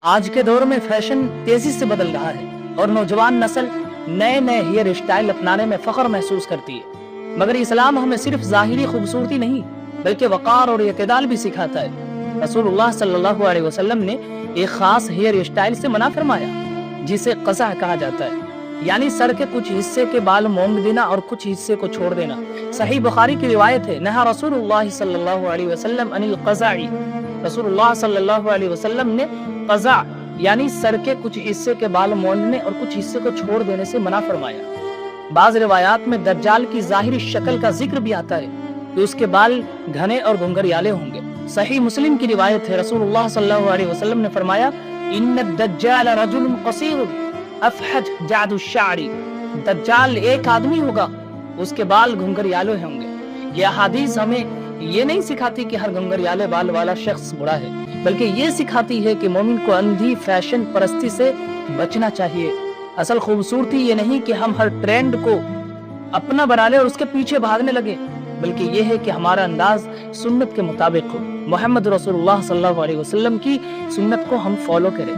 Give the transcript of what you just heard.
آج کے دور میں فیشن تیزی سے بدل رہا ہے اور نوجوان نسل نئے نئے ہیئر اسٹائل اپنانے میں فخر محسوس کرتی ہے، مگر اسلام ہمیں صرف ظاہری خوبصورتی نہیں بلکہ وقار اور اعتدال بھی سکھاتا ہے۔ رسول اللہ صلی اللہ علیہ وسلم نے ایک خاص ہیئر اسٹائل سے منع فرمایا جسے قزع کہا جاتا ہے، یعنی سر کے کچھ حصے کے بال مونگ دینا اور کچھ حصے کو چھوڑ دینا۔ صحیح بخاری کی روایت ہے، نہا رسول اللہ صلی اللہ علیہ وسلم عن القزع، رسول اللہ صلی اللہ علیہ وسلم نے قزع یعنی سر کے کچھ حصے کے بال مونڈنے اور کچھ حصے کو چھوڑ دینے سے منع فرمایا۔ بعض روایات میں دجال کی ظاہری شکل کا ذکر بھی آتا ہے کہ اس کے بال گھنے اور گھنگریالے ہوں گے۔ صحیح مسلم کی روایت ہے، رسول اللہ صلی اللہ علیہ وسلم نے فرمایا، ان الدجال رجل قصیر افحج جعد الشعر، دجال ایک آدمی ہوگا، اس کے بال گھنگریالے ہوں گے۔ یہ احادیث ہمیں یہ نہیں سکھاتی کہ ہر گھنگریالے بال والا شخص برا ہے، بلکہ یہ سکھاتی ہے کہ مومن کو اندھی فیشن پرستی سے بچنا چاہیے۔ اصل خوبصورتی یہ نہیں کہ ہم ہر ٹرینڈ کو اپنا بنا لیں اور اس کے پیچھے بھاگنے لگے، بلکہ یہ ہے کہ ہمارا انداز سنت کے مطابق ہو، محمد رسول اللہ صلی اللہ علیہ وسلم کی سنت کو ہم فالو کریں۔